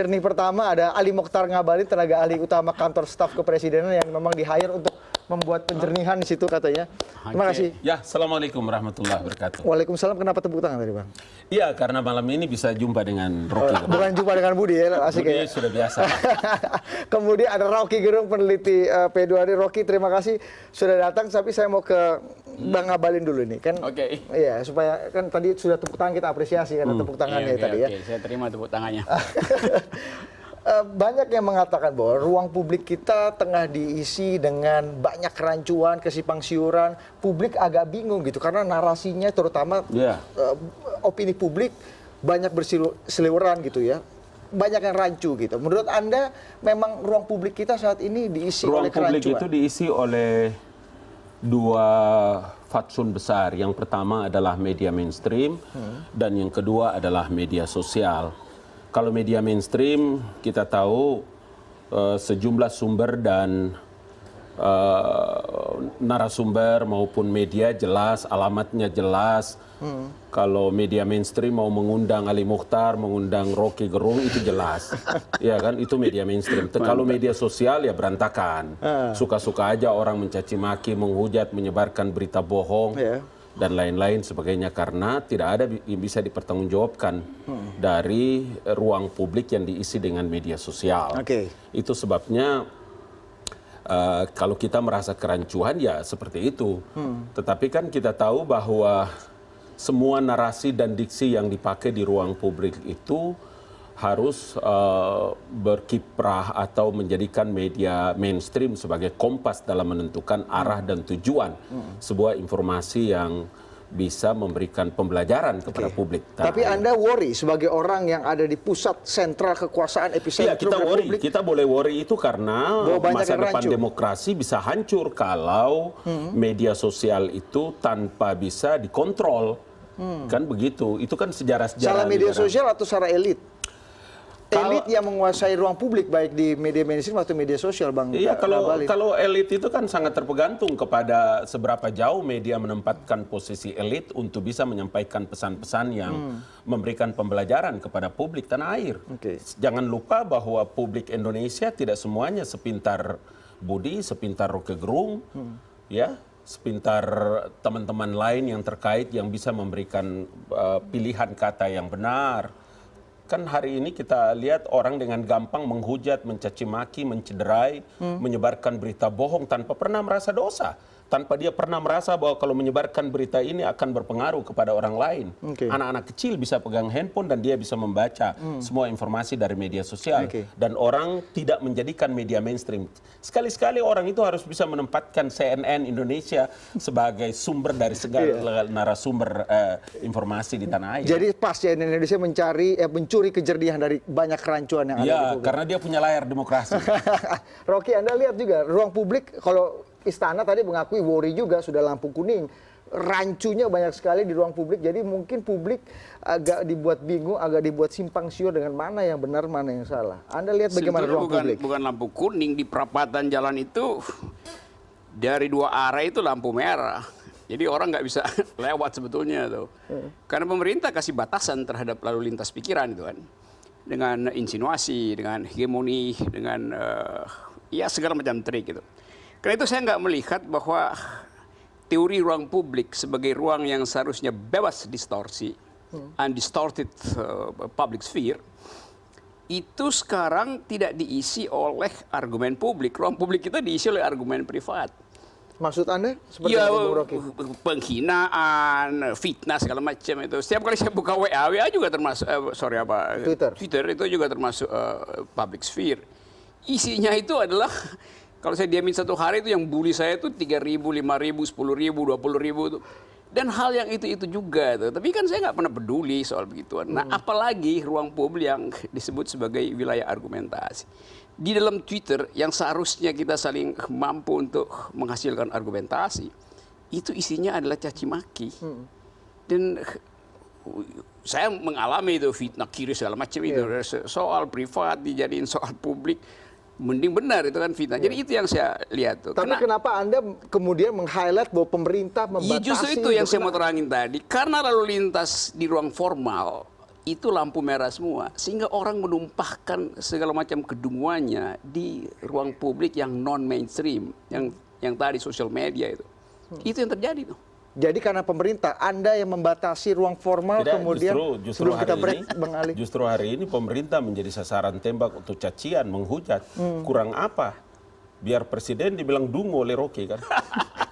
jernih pertama ada Ali Mokhtar Ngabalin, tenaga ahli utama kantor staf kepresidenan yang memang di-hire untuk membuat penjernihan di situ katanya. Terima kasih. Ya, Assalamualaikum warahmatullahi wabarakatuh. Waalaikumsalam. Kenapa tepuk tangan tadi, Bang? Iya, karena malam ini bisa jumpa dengan Rocky. Bukan jumpa dengan Budi ya, asik Budi ya. sudah biasa. Kemudian ada Rocky Gerung, peneliti P2D. Rocky, terima kasih sudah datang. Tapi saya mau ke Bang Ngabalin dulu nih, kan? Oke. Iya, supaya kan tadi sudah tepuk tangan, kita apresiasi karena tepuk tangannya tadi ya. Saya terima tepuk tangannya. Banyak yang mengatakan bahwa ruang publik kita tengah diisi dengan banyak kerancuan, kesimpang siuran. Publik agak bingung gitu karena narasinya terutama opini publik banyak berseliweran gitu ya. Banyak yang rancu gitu. Menurut Anda memang ruang publik kita saat ini diisi oleh kerancuan? Ruang publik itu diisi oleh dua fatsun besar. Yang pertama adalah media mainstream dan yang kedua adalah media sosial. Kalau media mainstream kita tahu sejumlah sumber dan narasumber maupun media jelas, alamatnya jelas. Kalau media mainstream mau mengundang Ali Mokhtar, mengundang Rocky Gerung itu jelas. Ya kan, itu media mainstream. Kalau media sosial ya berantakan. Suka-suka aja orang mencaci maki, menghujat, menyebarkan berita bohong. Dan lain-lain sebagainya karena tidak ada yang bisa dipertanggungjawabkan dari ruang publik yang diisi dengan media sosial. Itu sebabnya kalau kita merasa kerancuan ya seperti itu. Tetapi kan kita tahu bahwa semua narasi dan diksi yang dipakai di ruang publik itu harus berkiprah atau menjadikan media mainstream sebagai kompas dalam menentukan arah dan tujuan sebuah informasi yang bisa memberikan pembelajaran kepada publik. Tapi Anda worry sebagai orang yang ada di pusat sentral kekuasaan epicentrum kita worry. Republik? Kita boleh worry itu karena masa depan demokrasi bisa hancur kalau media sosial itu tanpa bisa dikontrol. Kan begitu. Itu kan sejarah-sejarah. Salah media sosial atau secara elit? Elit yang menguasai ruang publik baik di media mainstream atau media sosial, Bang. Iya, kalau elit itu kan sangat tergantung kepada seberapa jauh media menempatkan posisi elit untuk bisa menyampaikan pesan-pesan yang memberikan pembelajaran kepada publik tanah air. Jangan lupa bahwa publik Indonesia tidak semuanya sepintar Budi, sepintar Rocky Gerung, ya, sepintar teman-teman lain yang terkait yang bisa memberikan pilihan kata yang benar. Kan hari ini kita lihat orang dengan gampang menghujat, mencaci maki, mencederai, menyebarkan berita bohong tanpa pernah merasa dosa. Tanpa dia pernah merasa bahwa kalau menyebarkan berita ini akan berpengaruh kepada orang lain. Anak-anak kecil bisa pegang handphone dan dia bisa membaca semua informasi dari media sosial. Dan orang tidak menjadikan media mainstream. Sekali-sekali orang itu harus bisa menempatkan CNN Indonesia sebagai sumber dari segala narasumber informasi di tanah air. Jadi pas CNN Indonesia mencuri kejernihan dari banyak kerancuan yang ada di publik. Karena dia punya layar demokrasi. Rocky, Anda lihat juga ruang publik, kalau Istana tadi mengakui worry juga, sudah lampu kuning. Rancunya banyak sekali di ruang publik, jadi mungkin publik agak dibuat bingung, agak dibuat simpang siur dengan mana yang benar, mana yang salah. Anda lihat bagaimana ruang publik? Bukan lampu kuning, di perapatan jalan itu dari dua arah itu lampu merah. Jadi orang nggak bisa lewat sebetulnya tuh. Karena pemerintah kasih batasan terhadap lalu lintas pikiran itu kan. Dengan insinuasi, dengan hegemoni, dengan ya segala macam trik gitu. Karena itu saya nggak melihat bahwa teori ruang publik sebagai ruang yang seharusnya bebas distorsi, undistorted public sphere, itu sekarang tidak diisi oleh argumen publik. Ruang publik kita diisi oleh argumen privat. Maksud Anda? Seperti ya, Rocky? Penghinaan, fitnah segala macam itu. Setiap kali saya buka WA juga termasuk, Twitter itu juga termasuk public sphere. Isinya itu adalah kalau saya diamin satu hari itu yang bully saya itu 3.000, 5.000, 10.000, 20.000 tuh. Dan hal yang itu juga tuh. Tapi kan saya nggak pernah peduli soal begituan. Nah, apalagi ruang publik yang disebut sebagai wilayah argumentasi. Di dalam Twitter yang seharusnya kita saling mampu untuk menghasilkan argumentasi, itu isinya adalah caci maki. Dan saya mengalami itu fitnah kiri segala macam itu. Soal privat dijadiin soal publik. Mending benar itu kan fitnah. Jadi itu yang saya lihat tuh. Tapi kenapa Anda kemudian meng-highlight bahwa pemerintah membatasi? Justru itu yang saya mau terangin tadi. Karena lalu lintas di ruang formal itu lampu merah semua, sehingga orang menumpahkan segala macam kedunguannya di ruang publik yang non mainstream, yang tadi sosial media itu. Itu yang terjadi tuh. Jadi karena pemerintah, Anda yang membatasi ruang formal, Tidak, kemudian justru sebelum kita break, ini, Bang Ali. Justru hari ini pemerintah menjadi sasaran tembak untuk cacian, menghujat. Kurang apa? Biar presiden dibilang dungu oleh Rocky kan.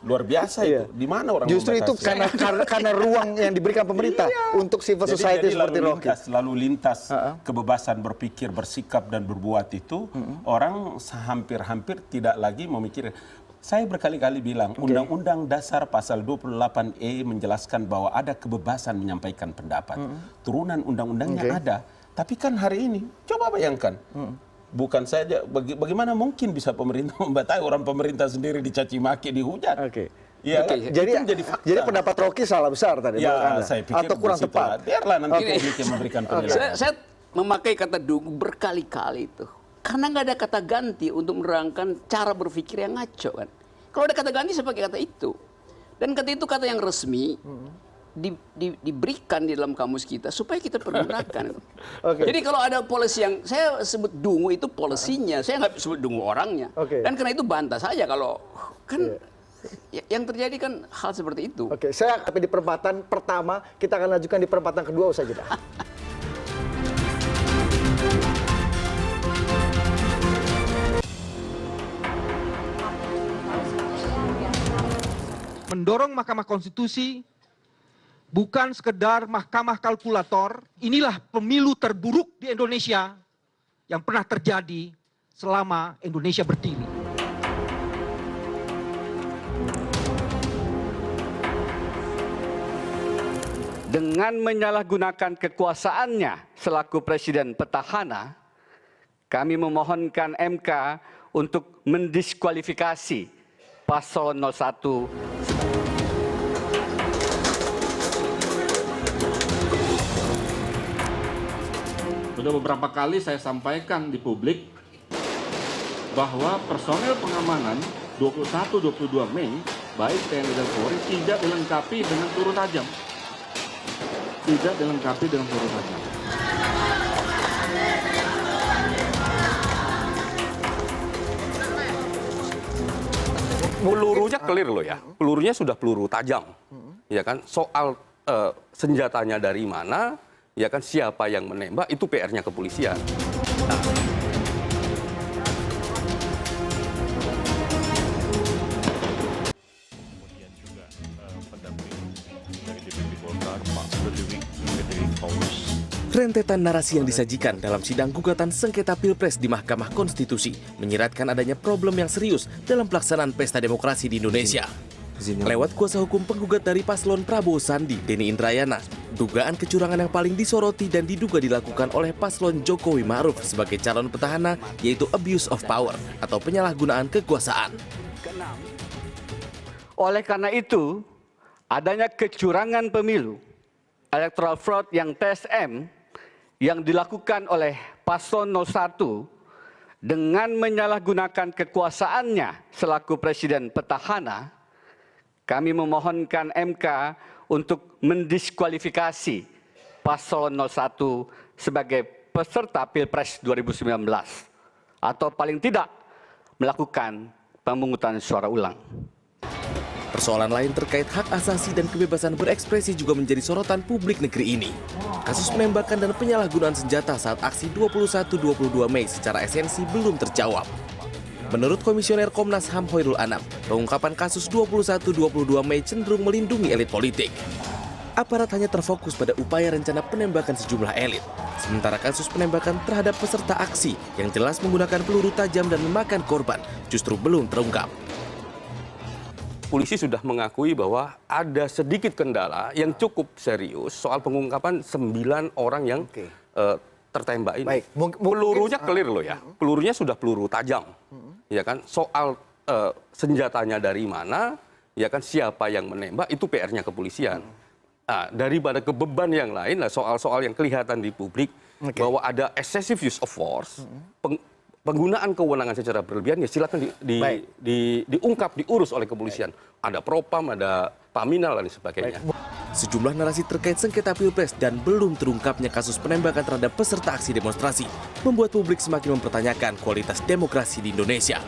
Luar biasa itu. Di mana orang Justru itu membatasi? karena ruang yang diberikan pemerintah untuk civil society seperti Rocky. Lalu lintas kebebasan berpikir, bersikap dan berbuat itu orang hampir-hampir tidak lagi memikir. Saya berkali-kali bilang Undang-Undang Dasar Pasal 28E menjelaskan bahwa ada kebebasan menyampaikan pendapat. Turunan undang-undangnya ada. Tapi kan hari ini coba bayangkan. Bukan saja bagaimana mungkin bisa pemerintah membatasi orang pemerintah sendiri dicaci maki, dihujat. Ya, jadi pendapat Rocky salah besar tadi. Ya, saya pikir atau kurang tepat. Biarlah nanti publik yang memberikan penilaian. Saya memakai kata dungu berkali-kali itu. Karena nggak ada kata ganti untuk menerangkan cara berpikir yang ngaco kan. Kalau ada kata ganti saya pakai kata itu. Dan kata itu kata yang resmi diberikan di dalam kamus kita supaya kita pergunakan. Jadi kalau ada polisi yang saya sebut dungu itu polisinya, saya nggak sebut dungu orangnya. Dan karena itu bantah saja kalau kan yang terjadi kan hal seperti itu. Saya di perempatan pertama, kita akan lanjutkan di perempatan kedua usai jeda. Mendorong Mahkamah Konstitusi bukan sekedar mahkamah kalkulator. Inilah pemilu terburuk di Indonesia yang pernah terjadi selama Indonesia berdiri. Dengan menyalahgunakan kekuasaannya selaku presiden petahana, kami memohonkan MK untuk mendiskualifikasi paslon 01. Sudah beberapa kali saya sampaikan di publik bahwa personel pengamanan 21-22 Mei, baik TNI dan Polri, tidak dilengkapi dengan peluru tajam. Tidak dilengkapi dengan peluru tajam. Pelurunya clear loh ya. Pelurunya sudah peluru tajam. Ya kan? Soal senjatanya dari mana, ya kan, siapa yang menembak, itu PR-nya kepolisian. Kemudian juga pendamping dari DPP Golkar, Pak Frederick Paulus. Rentetan narasi yang disajikan dalam sidang gugatan sengketa Pilpres di Mahkamah Konstitusi menyiratkan adanya problem yang serius dalam pelaksanaan pesta demokrasi di Indonesia. Lewat kuasa hukum penggugat dari paslon Prabowo Sandi, Denny Indrayana, dugaan kecurangan yang paling disoroti dan diduga dilakukan oleh paslon Jokowi Ma'ruf sebagai calon petahana yaitu abuse of power atau penyalahgunaan kekuasaan. Oleh karena itu, adanya kecurangan pemilu, electoral fraud yang TSM, yang dilakukan oleh paslon 01 dengan menyalahgunakan kekuasaannya selaku presiden petahana, kami memohonkan MK untuk mendiskualifikasi paslon 01 sebagai peserta Pilpres 2019 atau paling tidak melakukan pemungutan suara ulang. Persoalan lain terkait hak asasi dan kebebasan berekspresi juga menjadi sorotan publik negeri ini. Kasus penembakan dan penyalahgunaan senjata saat aksi 21-22 Mei secara esensi belum terjawab. Menurut Komisioner Komnas HAM Hoirul Anam, pengungkapan kasus 21-22 Mei cenderung melindungi elit politik. Aparat hanya terfokus pada upaya rencana penembakan sejumlah elit. Sementara kasus penembakan terhadap peserta aksi yang jelas menggunakan peluru tajam dan memakan korban justru belum terungkap. Polisi sudah mengakui bahwa ada sedikit kendala yang cukup serius soal pengungkapan 9 orang yang tertembak ini. Baik, pelurunya clear loh ya. Pelurunya sudah peluru tajam. Ya kan? Soal senjatanya dari mana, ya kan, siapa yang menembak, itu PR-nya kepolisian. Nah, daripada beban yang lain, soal-soal yang kelihatan di publik bahwa ada excessive use of force, penggunaan kewenangan secara berlebihan ya silakan diungkap, diurus oleh kepolisian. Ada Propam, ada Paminal dan sebagainya. Sejumlah narasi terkait sengketa Pilpres dan belum terungkapnya kasus penembakan terhadap peserta aksi demonstrasi membuat publik semakin mempertanyakan kualitas demokrasi di Indonesia.